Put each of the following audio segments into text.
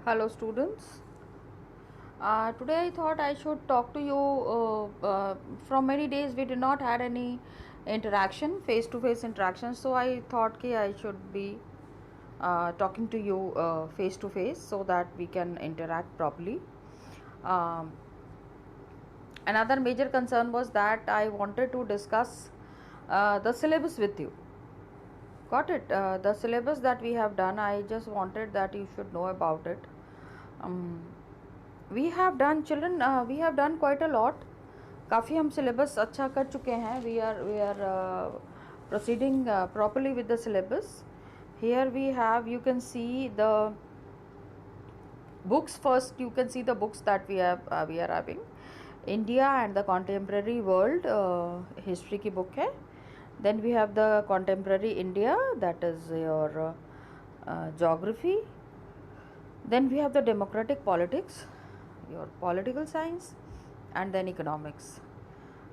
Hello students. Today I thought I should talk to you. From many days we did not had any interaction, face to face interaction. So I thought कि I should be talking to you face to face so that we can interact properly. Um, Another major concern was that I wanted to discuss the syllabus with you. Got it? The syllabus that we have done, I just wanted that you should know about it. Um, we have done children we have done quite a lot. काफ़ी हम syllabus अच्छा कर चुके हैं. We are proceeding properly with the syllabus. Here we have, you can see the books. First you can see the books that we are having. India and the contemporary world history की book है. Then we have the contemporary India, that is your geography. Then we have the democratic politics, your political science, and then economics.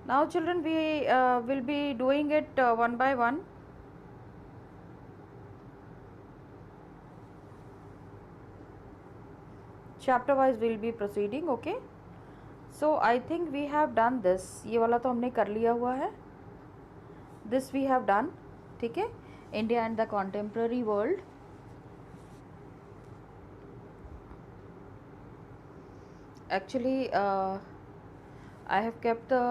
Now children, we will be doing it one by one. Chapter wise we will be proceeding. Okay, so I think we have done this. ये वाला तो हमने कर लिया हुआ है. This we have done. ठीक है, India and the contemporary world. Actually I have kept the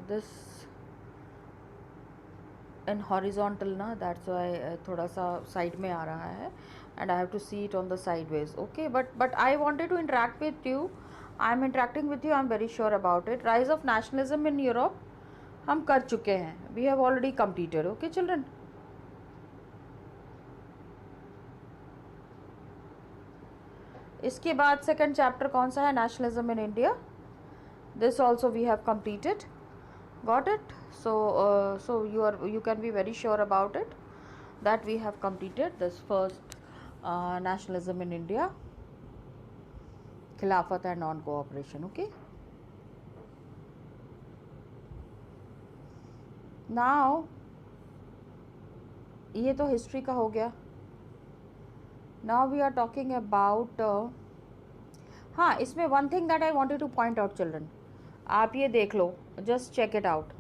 this in horizontal ना, that's why थोड़ा सा side में आ रहा है, and I have to see it on the sideways. Okay, but I wanted to interact with you. I'm interacting with you, I'm very sure about it. Rise of nationalism in Europe हम कर चुके हैं. We have already completed. Okay children. इसके बाद second chapter कौन सा है? Nationalism in India. This also we have completed. Got it? So you can be very sure about it that we have completed this first nationalism in India, खिलाफत and non-cooperation. Okay. Now ये तो history का हो गया. Now we are talking about हाँ, इसमें one thing that I wanted to point out children, आप ये देख लो, just check it out.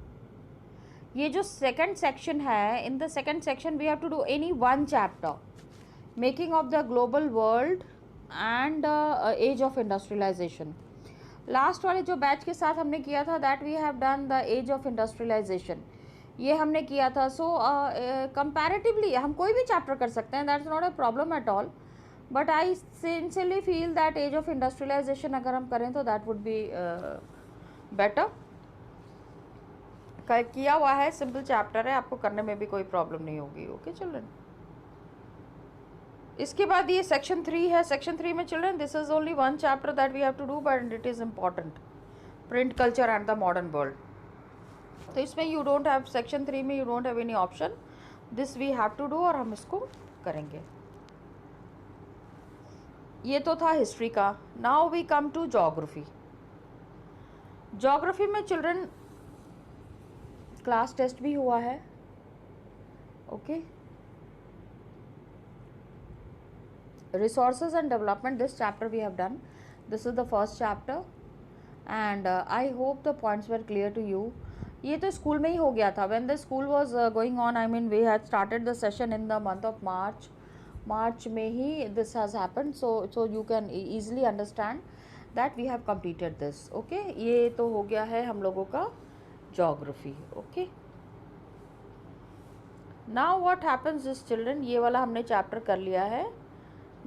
ये जो सेकंड सेक्शन है, in the second section we have to do any one chapter, making of the global world and age of industrialisation. Last वाले जो batch के साथ हमने किया था, that we have done the age of industrialisation, ये हमने किया था. सो कंपैरेटिवली हम कोई भी चैप्टर कर सकते हैं, that's not a problem at all. But I sincerely feel that age of industrialisation अगर हम करें तो दैट वुड बी बेटर. किया हुआ है, सिंपल चैप्टर है, आपको करने में भी कोई प्रॉब्लम नहीं होगी. Okay children. इसके बाद ये सेक्शन 3 है. सेक्शन 3 में children, this is only one chapter that we have to do, but it is important. Print culture and the modern world. तो इसमें यू डोंट हैव, सेक्शन 3 में you don't have any option. This we have to do और हम इसको करेंगे. ये तो था हिस्ट्री का. Now we come to geography. Geography में चिल्ड्रन क्लास टेस्ट भी हुआ है. Okay. Resources and development, this chapter we have done. This is the first chapter and I hope the points were clear to you. ये तो school में ही हो गया था. When the school was going on, I mean we had started the session in the month of March में ही this has happened. So you can easily understand that we have completed this. Okay, ये तो हो गया है हम लोगों का geography. Okay. Now what happens is children, ये वाला हमने चैप्टर कर लिया है.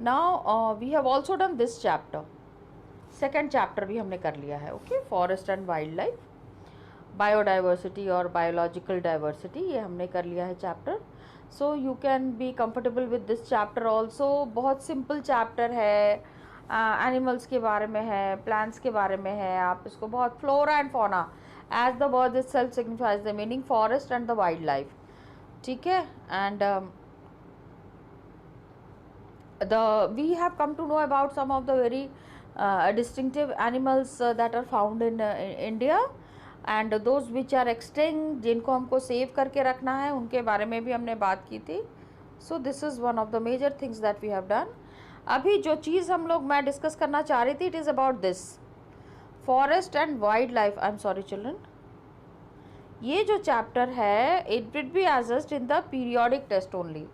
Now we have also done this chapter. Second chapter भी हमने कर लिया है. Okay. Forest and wild life, biodiversity और बायोलॉजिकल डाइवर्सिटी, ये हमने कर लिया है chapter. So you can be comfortable with this chapter also. बहुत सिंपल चैप्टर है. एनिमल्स के बारे में है, प्लांट्स के बारे में है. आप इसको बहुत, flora and fauna as the word itself signifies the meaning, forest and the wildlife. ठीक है. and we have come to know about some of the very distinctive animals that are found in India and those which are extinct, जिनको हमको save करके रखना है, उनके बारे में भी हमने बात की थी. So this is one of the major things that we have done. अभी जो चीज़ हम लोग मैं डिस्कस करना चाह रही थी, it is about this forest and wild life. I am sorry children, ये जो चैप्टर है it will be assessed in the periodic test only.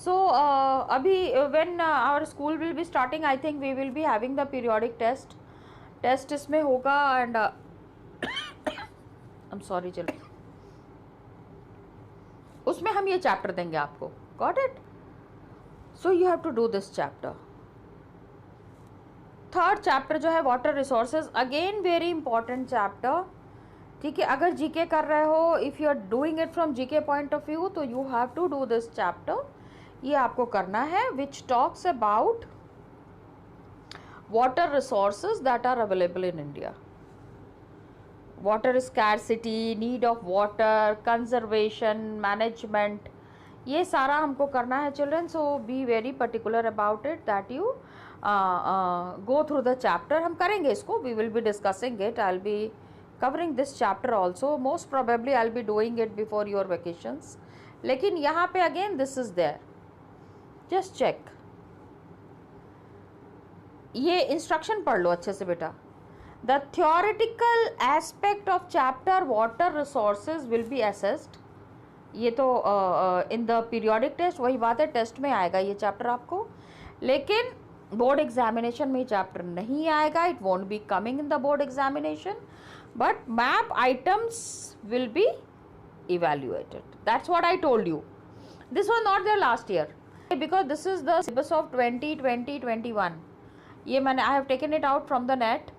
So अभी when our school will be starting, I think we will be having the periodic test इसमें होगा। And I am sorry children, उसमें हम ये chapter देंगे आपको। Got it? So you have to do this chapter. Third chapter जो है water resources, again very important chapter. ठीक है, अगर जीके कर रहे हो, if you are doing it from GK point of view, तो you have to do this chapter. ये आपको करना है, which talks about water resources that are available in India. Water scarcity, need of water, conservation, management, ये सारा हमको करना है children. So be very particular about it that you go through the chapter. हम करेंगे इसको, we will be discussing it, I will be covering this chapter also. Most probably I'll be doing it before your vacations. लेकिन यहाँ पे again this is there, just check. ये instruction पढ़ लो अच्छे से बेटा. The theoretical aspect of chapter water resources will be assessed. ये तो in the periodic test वही बात है, टेस्ट में आएगा ये चैप्टर आपको, लेकिन बोर्ड एग्जामिनेशन में ये चैप्टर नहीं आएगा. It won't be coming in the board examination, but map items will be evaluated. That's what I told you. This was not there last year because this is the syllabus of 2020-21. ये मैंने I have taken it out from the net.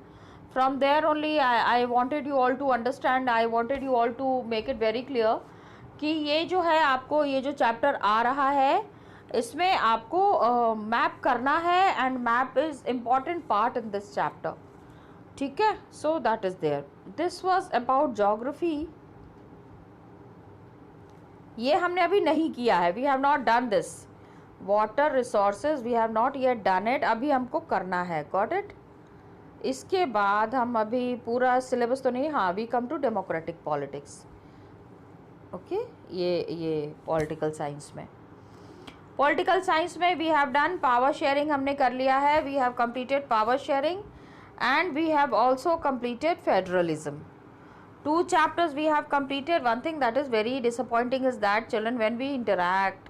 From there only I wanted you all to understand. I wanted you all to make it very clear कि ये जो है आपको ये जो chapter आ रहा है इसमें आपको मैप करना है, and map is important part in this chapter. ठीक है, so that is there. This was about geography. ये हमने अभी नहीं किया है, we have not done this. Water resources we have not yet done it, अभी हमको करना है. Got it? इसके बाद हम अभी पूरा सिलेबस तो नहीं, हाँ we come to democratic politics. Okay, ये पॉलिटिकल साइंस में, पॉलिटिकल साइंस में we have done power sharing, हमने कर लिया है. We have completed power sharing and we have also completed federalism. 2 chapters we have completed. One thing that is very disappointing is that children, when we interact,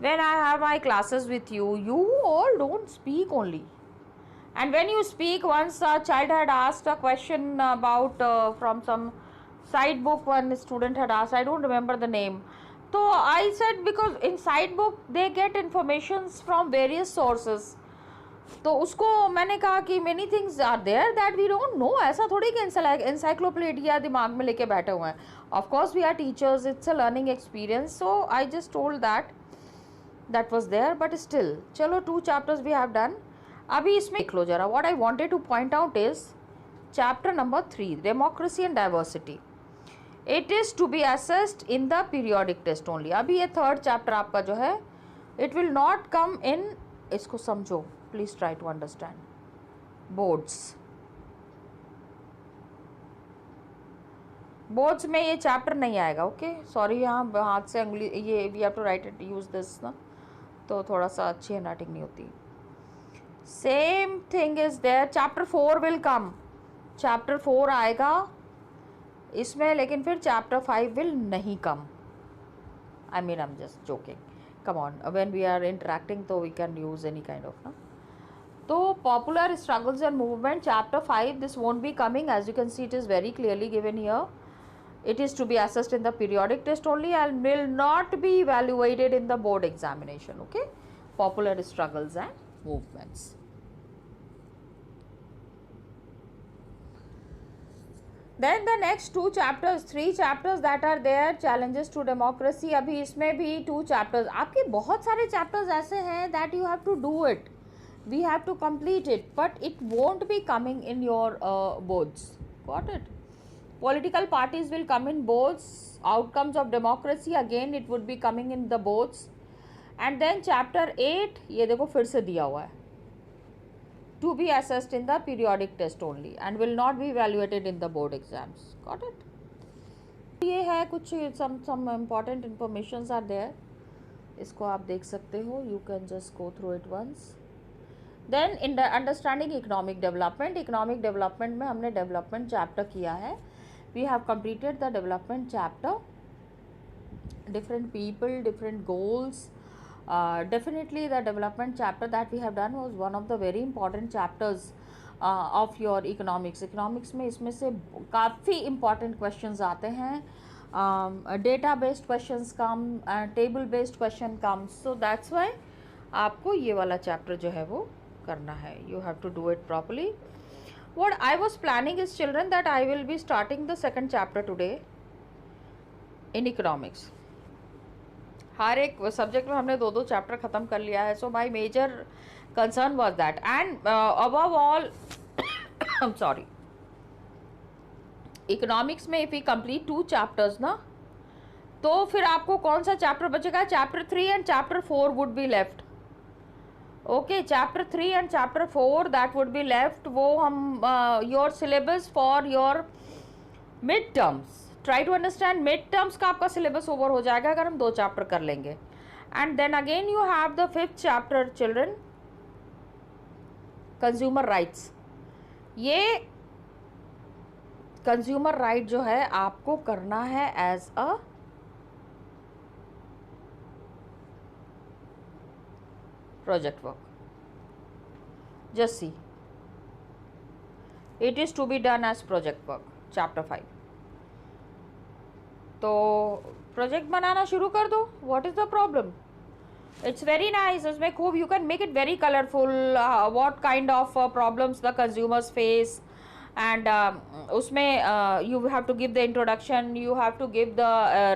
when I have my classes with you, you all don't speak only. And when you speak, once a child had asked a question about from some side book, one student had asked, I don't remember the name. So I said because in side book they get informations from various sources. तो उसको मैंने कहा कि many things are there that we don't know. ऐसा थोड़ी कि encyclopedia दिमाग में लेके बैठे हुए हैं. Of course we are teachers, it's a learning experience. So I just told that was there, but still चलो 2 चैप्टर्स वी हैव डन. अभी इसमें देख लो जरा. What I wanted to point out is chapter number 3, democracy and diversity. It is to be assessed in the periodic test only. अभी ये 3rd chapter आपका जो है, it will not come in, इसको समझो, please try to understand. Boards में ये chapter नहीं आएगा. ओके, सॉरी, यहाँ हाथ से अंगुली, ये we have to write it, use this ना, तो थोड़ा सा अच्छी हैंडराइटिंग नहीं होती. Same thing is there. Chapter 4 will come, chapter 4 आएगा इसमें, लेकिन फिर चैप्टर 5 विल नहीं come. I mean I am just joking. Come on, when we are interacting तो we can use any kind of ना. तो popular struggles and movement chapter 5, this won't be coming. As you can see it is very clearly given here. It is to be assessed in the periodic test only and will not be evaluated in the board examination. Okay, popular struggles and movements. Then the next 2 chapters, 3 chapters that are there, challenges to democracy. अभी इसमें भी 2 chapters. आपके बहुत सारे chapters ऐसे हैं that you have to do it. We have to complete it, but it won't be coming in your boards. Got it? Political parties will come in boards. Outcomes of democracy, again it would be coming in the boards. And then chapter 8, ये देखो फिर से दिया हुआ है, to be assessed in the periodic test only and will not be evaluated in the board exams. Got it? ये है कुछ some important informations are there. इसको आप देख सकते हो. You can just go through it once. Then in understanding economic development में हमने डेवलपमेंट चैप्टर किया है. We have completed the development chapter. Different people, different goals. Definitely the development chapter that we have done was one of the very important chapters of your economics में इसमें से काफ़ी important questions आते हैं. Data based questions come, table based question comes, so that's why आपको ये वाला chapter जो है वो करना है. You have to do it properly. What I was planning is, children, that I will be starting the second chapter today in economics. हर एक subject में हमने 2 चैप्टर ख़त्म कर लिया है. So my major concern was that. And above all I am sorry, economics में if you complete 2 chapters ना, तो फिर आपको कौन सा चैप्टर बचेगा? Chapter 3 and chapter 4 would be left. Okay, chapter 3 and chapter 4 that would be left. वो हम your syllabus for your mid terms, try to understand. Mid terms का आपका सिलेबस ओवर हो जाएगा अगर हम 2 चैप्टर कर लेंगे. And then again you have the 5th chapter children, consumer rights. ये कंज्यूमर राइट जो है आपको करना है as a project work. Just see, it is to be done as project work. Chapter 5. तो प्रोजेक्ट बनाना शुरू कर दो. What is the problem? It's very nice. इसमें खूब you can make it very colourful. What kind of problems the consumers face, and उसमें you have to give the introduction, you have to give the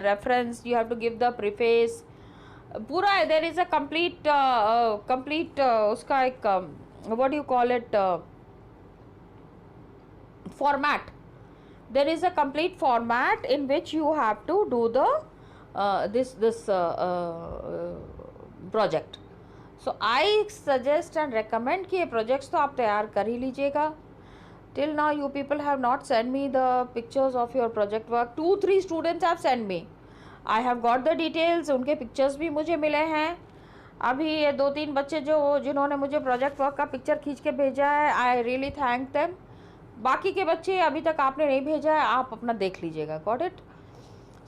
reference, you have to give the preface. पूरा there is a complete उसका एक what you call it format. There is a complete format in which you have to do the this project. So I suggest and recommend कि ये projects तो आप तैयार कर ही लीजिएगा. Till now you people have not sent me the pictures of your project work. 2-3 students have sent me. I have got the details. उनके pictures भी मुझे मिले हैं. अभी ये 2-3 बच्चे जिन्होंने मुझे प्रोजेक्ट वर्क का पिक्चर खींच के भेजा है, आई रियली थैंक देम. बाकी के बच्चे अभी तक आपने नहीं भेजा है, आप अपना देख लीजिएगा. Got it?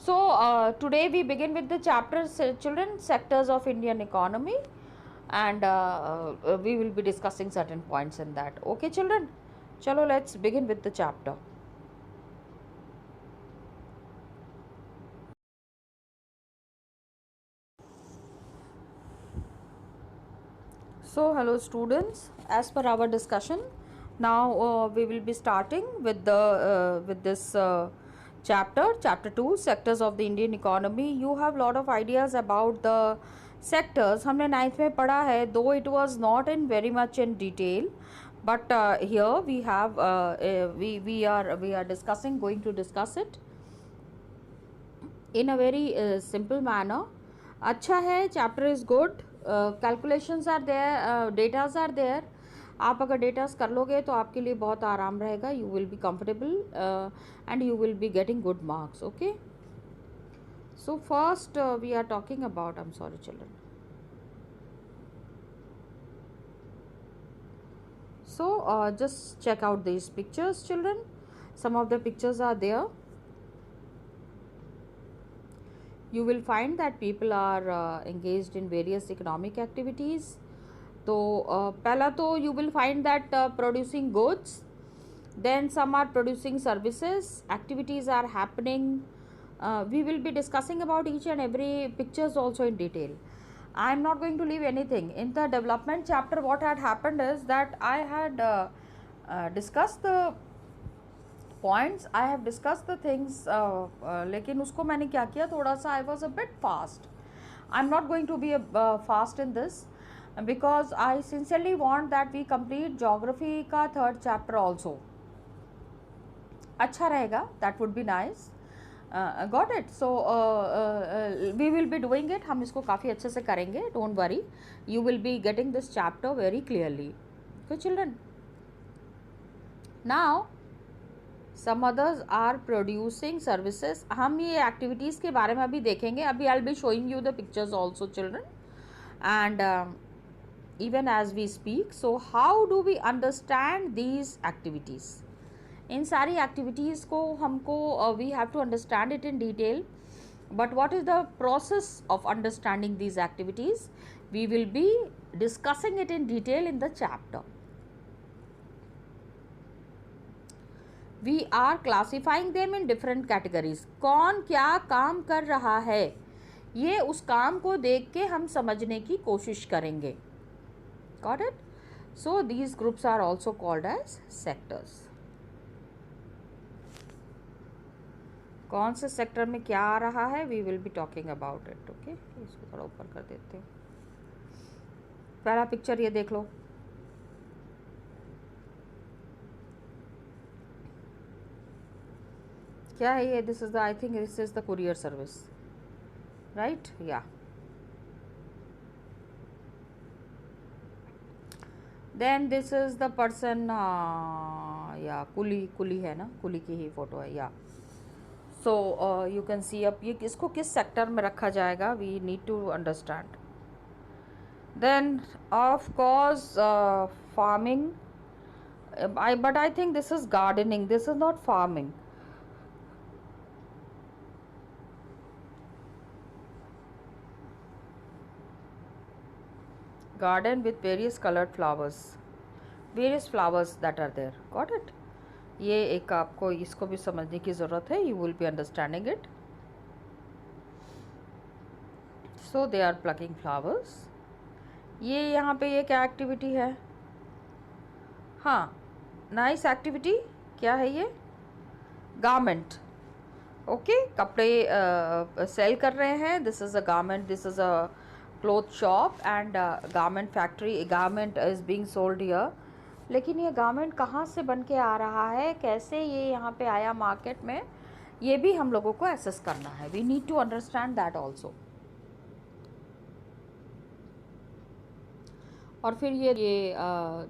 So today we begin with the chapter children, sectors of Indian economy, and we will be discussing certain points in that. Okay children, चलो let's begin with the chapter. So hello students, as per our discussion, now we will be starting with this chapter 2, sectors of the Indian economy. You have lot of ideas about the sectors. हमने 9th में पढ़ा है, though it was not in very much in detail, but here we have we are discussing, going to discuss it in a very simple manner. अच्छा है, chapter is good. Calculations are there, datas are there. आप अगर datas कर लोगे तो आपके लिए बहुत आराम रहेगा. You will be comfortable and you will be getting good marks. Okay, so first we are talking about, I am sorry children. So just check out these pictures children. Some of the pictures are there. You will find that people are engaged in various economic activities. तो पहला तो you will find that producing goods, then some are producing services, activities are happening. We will be discussing about each and every pictures also in detail. I am not going to leave anything. In the development chapter, what had happened is that I had discussed the points, I have discussed the things, लेकिन उसको मैंने क्या किया, थोड़ा सा I was a bit fast. I am not going to be fast in this because I sincerely want that we complete geography का 3rd chapter also. अच्छा रहेगा, that would be nice. Got it? So we will be doing it. हम इसको काफ़ी अच्छे से करेंगे. Don't worry. You will be getting this chapter very clearly. Okay, children. Now, some others are producing services. हम ये activities के बारे में अभी देखेंगे. अभी I'll be showing you the pictures also, children. And even as we speak. So how do we understand these activities? इन सारी activities को हमको we have to understand it in detail. But what is the process of understanding these activities? We will be discussing it in detail in the chapter. We are classifying them in different categories. कौन क्या काम कर रहा है, ये उस काम को देख के हम समझने की कोशिश करेंगे. Got it? So these groups are also called as sectors. कौन से सेक्टर में क्या आ रहा है, we will be talking about it. Okay, इसको थोड़ा ऊपर कर देते हैं. पहला पिक्चर ये देख लो. क्या है ये? This is the, I think this is the courier service, right? या then this is the person, या कुली है ना, कुली की ही फोटो है. या सो यू कैन सी. अब ये इसको किस सेक्टर में रखा जाएगा, we need to understand. Then of course farming, but I think this is gardening, this is not farming. Garden with various colored flowers, various flowers that are there. Got it? ये एक आपको इसको भी समझने की ज़रूरत है. You will be understanding it. So they are plucking flowers. ये यहाँ पे ये क्या एक्टिविटी है? हाँ, नाइस एक्टिविटी. क्या है ये? गारमेंट. ओके, कपड़े सेल कर रहे हैं. This is a garment, this is a cloth shop and garment factory. garment is being sold here. लेकिन ये garment कहाँ से बन के आ रहा है, कैसे ये यहाँ पे आया मार्केट में, ये भी हम लोगों को assess करना है. we need to understand that also. और फिर ये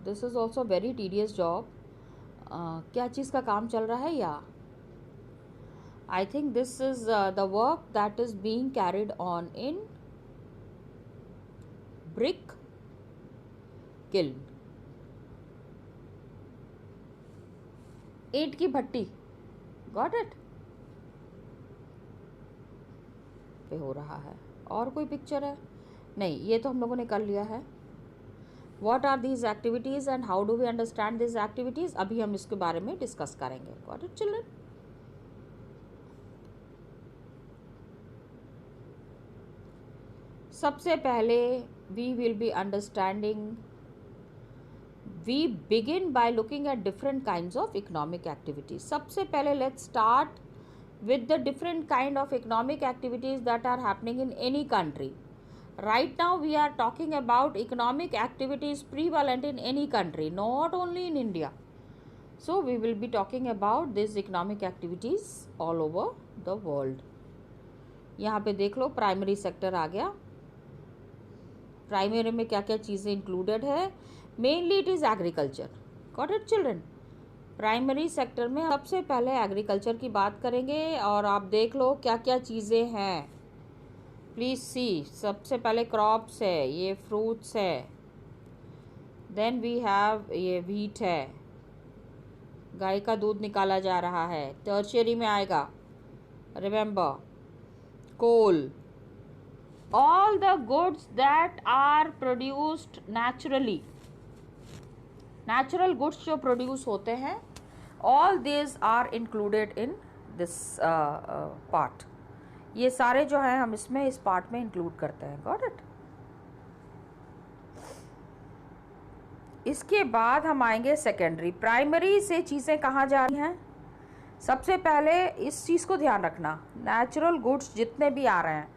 this is also very tedious job. क्या चीज़ का काम चल रहा है? या I think this is the work that is being carried on in brick kiln. ईंट की भट्टी. Got it? पे हो रहा है. और कोई पिक्चर है? नहीं, ये तो हम लोगों ने कर लिया है. What are these activities and how do we understand this activities, अभी हम इसके बारे में डिस्कस करेंगे. Got it children? सबसे पहले we will be understanding, we begin by looking at different kinds of economic activities. सबसे पहले let's start with the different kind of economic activities that are happening in any country. Right now we are talking about economic activities prevalent in any country, not only in India. So we will be talking about these economic activities all over the world. यहाँ पे देख लो, primary sector आ गया. Primary में क्या क्या चीज़ें included है? Mainly it is agriculture. Got it children? Primary sector में सबसे पहले एग्रीकल्चर की बात करेंगे. और आप देख लो क्या क्या चीज़ें हैं. प्लीज़ सी. सबसे पहले क्रॉप्स है, ये फ्रूट्स है. देन वी हैव ये व्हीट है, गाय का दूध निकाला जा रहा है. टर्शियरी में आएगा, remember, coal. all the goods that are produced naturally, natural goods जो produce होते हैं, all these are included in this part. ये सारे जो हैं हम इसमें इस पार्ट में इंक्लूड करते हैं. Got it? इसके बाद हम आएंगे सेकेंडरी. प्राइमरी से चीज़ें कहाँ जा रही हैं? सबसे पहले इस चीज़ को ध्यान रखना, नेचुरल गुड्स जितने भी आ रहे हैं,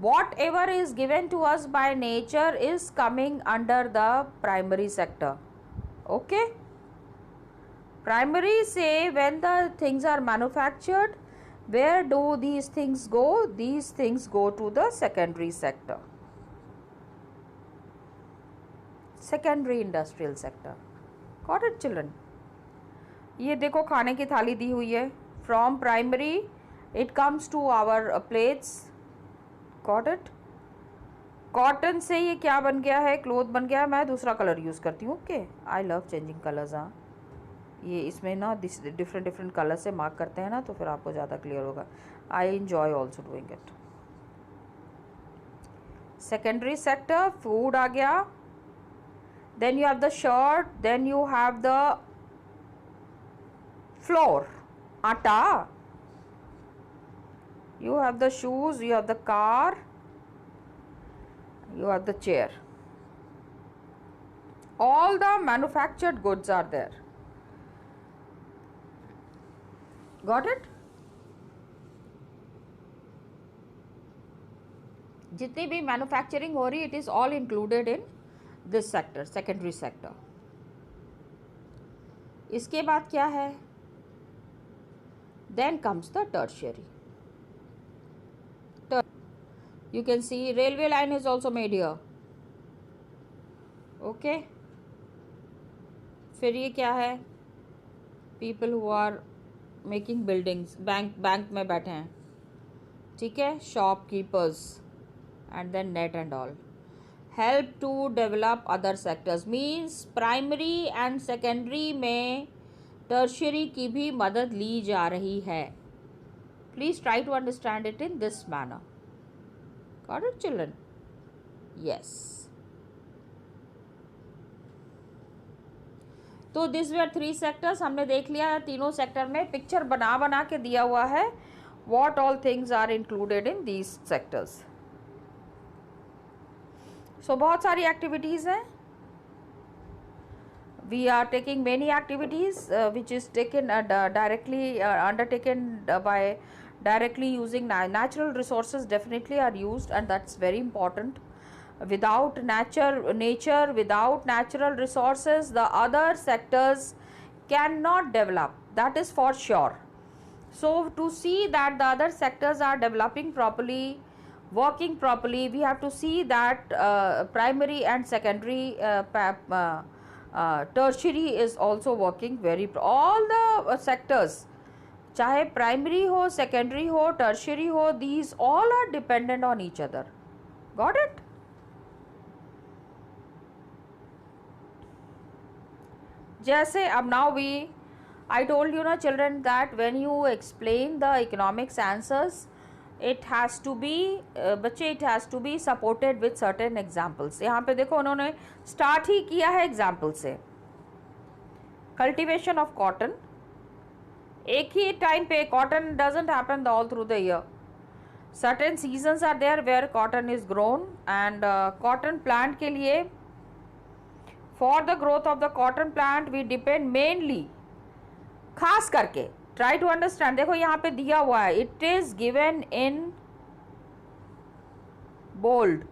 whatever is given to us by nature is coming under the primary sector. Okay? Primary say when the things are manufactured, where do these things go? These things go to the secondary sector, secondary industrial sector. Got it children? ये देखो खाने की थाली दी हुई है. From primary it comes to our plates. Got it? Cotton से ये क्या बन गया है, क्लोथ बन गया है। मैं दूसरा कलर यूज़ करती हूँ। Okay, I love changing colours. हाँ, ये इसमें ना डिफरेंट डिफरेंट कलर से मार्क करते हैं ना, तो फिर आपको ज़्यादा क्लियर होगा। I enjoy also doing it. Secondary sector, food आ गया, then you have the shirt, then you have the flour, atta, you have the shoes, you have the car, you have the chair. All the manufactured goods are there. Got it? जितनी भी manufacturing हो रही, it is all included in this sector, secondary sector. इसके बाद क्या है? Then comes the tertiary. You can see railway line is also made here. Okay. फिर ये क्या है? People who are making buildings, bank में बैठे हैं, ठीक है, shopkeepers, and then net and all. Help to develop other sectors means primary and secondary में tertiary की भी मदद ली जा रही है. Please try to understand it in this manner. Got it, children? Yes. तो दिस वर 3 सेक्टर्स, हमने देख लिया। तीनों सेक्टर में पिक्चर बना बना के दिया हुआ है, what all things are included in these sectors. So बहुत सारी एक्टिविटीज़ हैं। We are taking many activities which is taken directly undertaken by directly using natural resources. Definitely are used, and that's very important. Without nature, without natural resources, the other sectors cannot develop, that is for sure. So to see that the other sectors are developing properly, working properly, we have to see that primary and secondary tertiary is also working very all the sectors, चाहे primary हो, secondary हो, tertiary हो, these all are dependent on each other. Got it? जैसे अब now I told you ना children that when you explain the economics answers, it has to be बच्चे it has to be supported with certain examples. यहाँ पे देखो उन्होंने start ही किया है example से. Cultivation of cotton. एक ही टाइम पे cotton doesn't happen all through the year. Certain seasons are there where cotton is grown, and cotton plant के लिए for the growth of the cotton plant we depend mainly, खास करके try to understand, देखो यहाँ पे दिया हुआ है, it is given in bold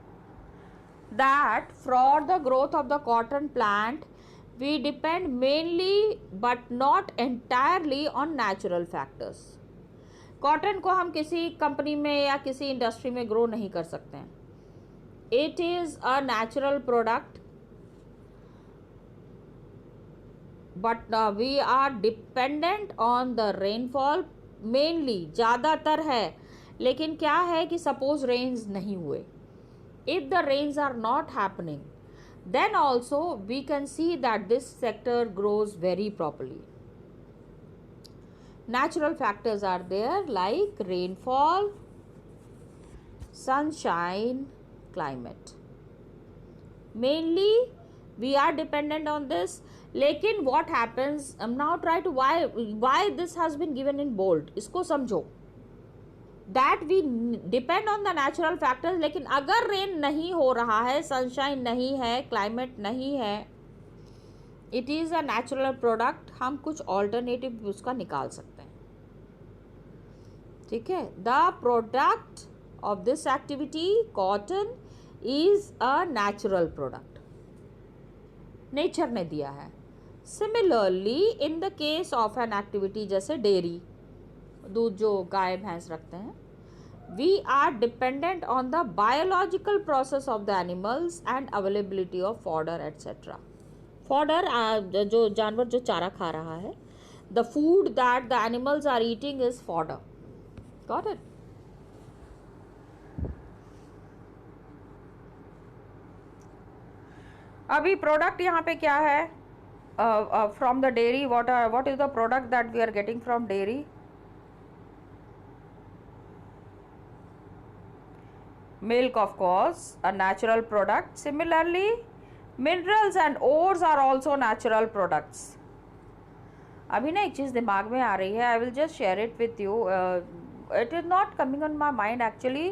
that for the growth of the cotton plant we depend mainly but not entirely on natural factors. Cotton को हम किसी कंपनी में या किसी इंडस्ट्री में ग्रो नहीं कर सकते हैं. It is a natural product, but we are dependent on the rainfall mainly, ज़्यादातर है. लेकिन क्या है कि सपोज रेन्स नहीं हुए, if the rains are not happening, then also we can see that this sector grows very properly. Natural factors are there like rainfall, sunshine, climate. Mainly we are dependent on this. लेकिन what happens, now try to why this has been given in bold, इसको समझो. That we depend on the natural factors, लेकिन अगर rain नहीं हो रहा है, sunshine नहीं है, क्लाइमेट नहीं है, it is a natural product, हम कुछ ऑल्टरनेटिव उसका निकाल सकते हैं. ठीक है. The product of this activity cotton is a natural product, nature ने दिया है. Similarly in the case of an activity जैसे डेयरी, दूध जो गाय भैंस रखते हैं, we are dependent on the biological process of the animals and availability of fodder etc. Fodder जो जानवर जो चारा खा रहा है, the food that the animals are eating is fodder. Got it? अभी प्रोडक्ट यहाँ पे क्या है, from the dairy, what is the product that we are getting from dairy? Milk, of course, a natural product. Similarly, minerals and ores are also natural products. अभी ना एक चीज़ दिमाग में आ रही है, I will just share it with you. It is not coming on my mind actually.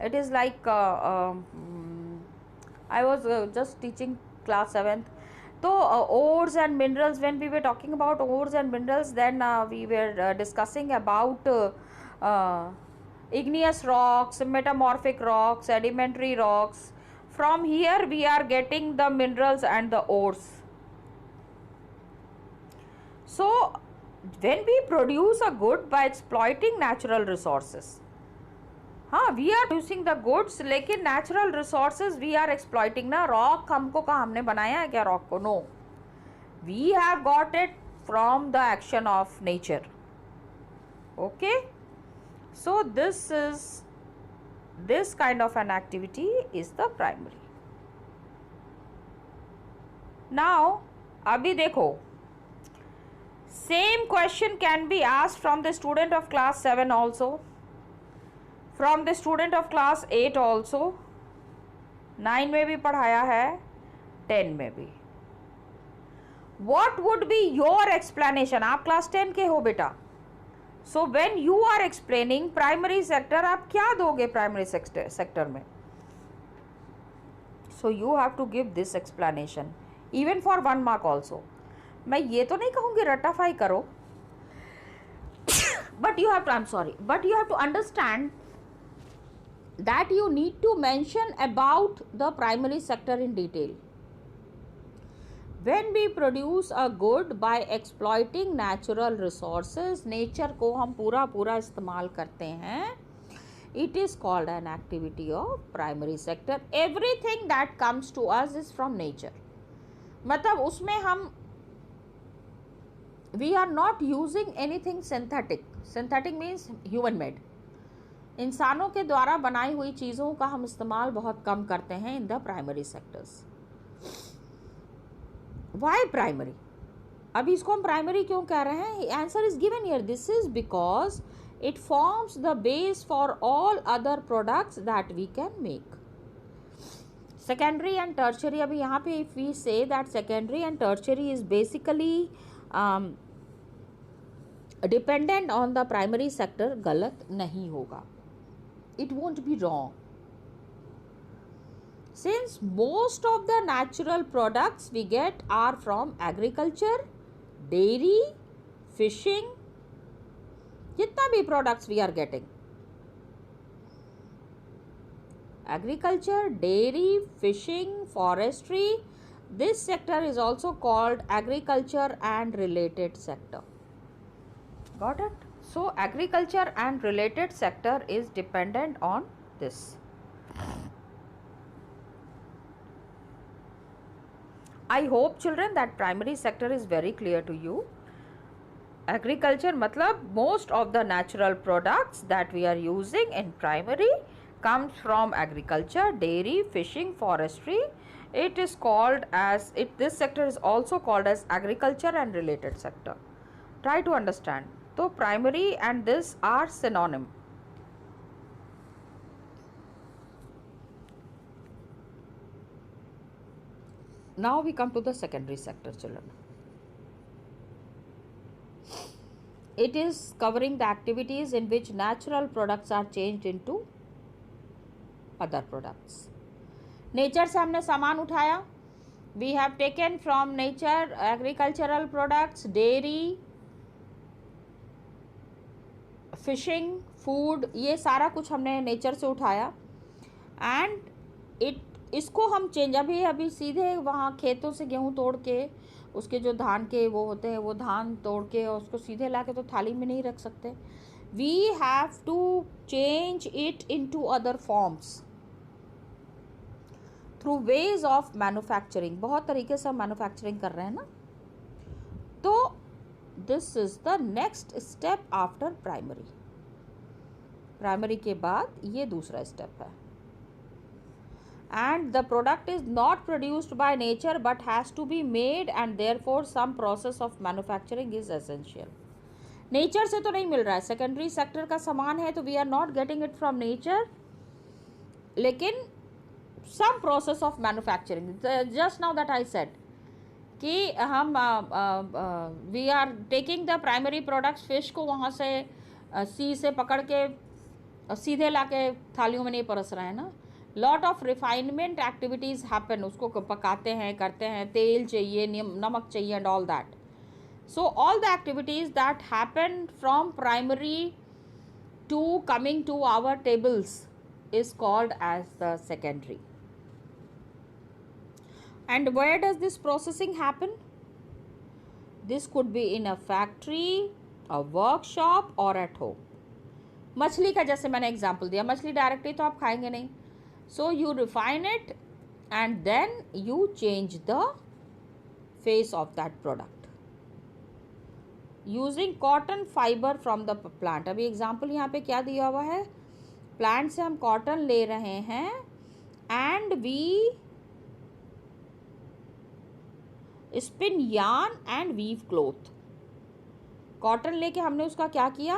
It is like I was just teaching class 7th. So ores and minerals, when we were talking about ores and minerals, then we were discussing about igneous rocks, metamorphic rocks, sedimentary rocks. From here we are getting the minerals and the ores. So when we produce a good by exploiting natural resources, हाँ, we are producing the goods, लेकिन natural resources we are exploiting ना. Rock हमको कहा हमने बनाया है क्या rock को? No, we have got it from the action of nature. Okay, so this kind of an activity is the primary. Now अभी देखो, same question can be asked from the student of class 7 also, from the student of class 8 also, 9 में भी पढ़ाया है, 10 में भी. What would be your explanation? आप class 10 के हो बेटा. So when you are explaining primary sector, आप क्या दोगे primary sector में? So you have to give this explanation, even for 1 mark also. मैं ये तो नहीं कहूँगी रटाफाई करो, but you have to, I'm sorry, but you have to understand that you need to mention about the primary sector in detail. When we produce a good by exploiting natural resources, nature को हम पूरा इस्तेमाल करते हैं, it is called an activity of primary sector. Everything that comes to us is from nature. मतलब उसमें हम we are not using anything synthetic. Synthetic means human made. इंसानों के द्वारा बनाई हुई चीज़ों का हम इस्तेमाल बहुत कम करते हैं in the primary sectors. Why primary? अभी इसको हम प्राइमरी क्यों कह रहे हैं? Answer is given here. This is because it forms the base for all other products that we can make. Secondary and tertiary, अभी यहाँ पे if we say that secondary and tertiary is basically dependent on the primary sector, गलत नहीं होगा. It won't be wrong, since most of the natural products we get are from agriculture, dairy, fishing. जितना भी products we are getting, agriculture, dairy, fishing, forestry, this sector is also called agriculture and related sector. Got it? So agriculture and related sector is dependent on this. I hope children that primary sector is very clear to you. Agriculture matlab most of the natural products that we are using in primary comes from agriculture, dairy, fishing, forestry. It is called as this sector is also called as agriculture and related sector. Try to understand. So primary and this are synonym. Now we come to the secondary sector, children. It is covering the activities in which natural products are changed into other products. Nature से हमने सामान उठाया. We have taken from nature agricultural products, dairy, fishing, food, ये सारा कुछ हमने nature से उठाया. एंड इसको हम चेंज, अभी सीधे वहाँ खेतों से गेहूँ तोड़ के उसके जो धान के वो होते हैं वो धान तोड़ के और उसको सीधे ला के तो थाली में नहीं रख सकते. We have to change it into other forms through ways of manufacturing. बहुत तरीके से हम मैन्युफैक्चरिंग कर रहे हैं ना. तो this is the next step after primary. Primary के बाद ये दूसरा स्टेप है. and the product is not produced by nature but has to be made, and therefore some process of manufacturing is essential. Nature से तो नहीं मिल रहा है, सेकेंडरी सेक्टर का सामान है, तो we are not getting it from nature, लेकिन some process of manufacturing, just now that I said कि हम we are taking the primary products, fish को वहाँ से सी से पकड़ के सीधे ला के थालियों में नहीं परस रहे हैं ना. Lot of refinement activities happen, उसको पकाते हैं, करते हैं, तेल चाहिए, नमक चाहिए and all that. So all the activities that happen from primary to coming to our tables is called as the secondary. And where does this processing happen? This could be in a factory, a workshop or at home. मछली का जैसे मैंने example दिया, मछली directly तो आप खाएंगे नहीं, so you refine it and then you change the face of that product using cotton fibre from the plant. अभी एग्जाम्पल यहाँ पे क्या दिया हुआ है, प्लांट से हम कॉटन ले रहे हैं and we spin yarn and weave cloth. Cotton लेके हमने उसका क्या किया,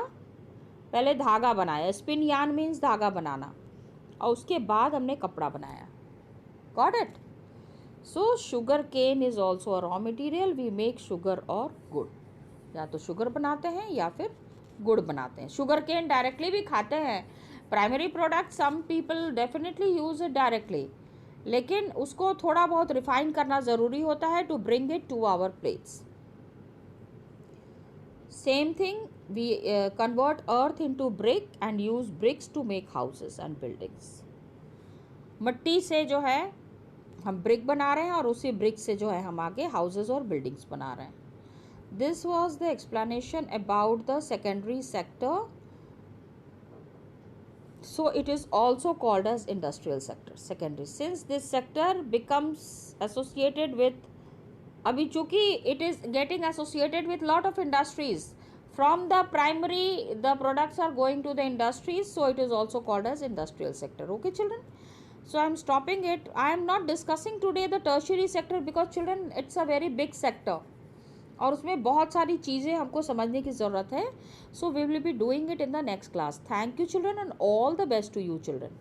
पहले धागा बनाया, स्पिन यार्न मीन्स धागा बनाना, और उसके बाद हमने कपड़ा बनाया. Got it? So sugar cane is also a raw material. We make sugar और गुड़, या तो शुगर बनाते हैं या फिर गुड़ बनाते हैं. शुगर केन डायरेक्टली भी खाते हैं, primary product some people definitely use it directly, लेकिन उसको थोड़ा बहुत रिफाइन करना ज़रूरी होता है to bring it to our plates. Same thing, we convert earth into brick and use bricks to make houses and buildings. मिट्टी से जो है हम ब्रिक बना रहे हैं और उसी ब्रिक से जो है हम आगे हाउसेस और बिल्डिंग्स बना रहे हैं. This was the explanation about the secondary sector. So it is also called as industrial sector, secondary. Since this sector becomes associated with, abhi chunki it is getting associated with lot of industries. From the primary, the products are going to the industries, so it is also called as industrial sector. Okay, children? So I am stopping it. I am not discussing today the tertiary sector because children, it's a very big sector. और उसमें बहुत सारी चीज़ें हमको समझने की ज़रूरत है. So we will be doing it in the next class. Thank you children and all the best to you children.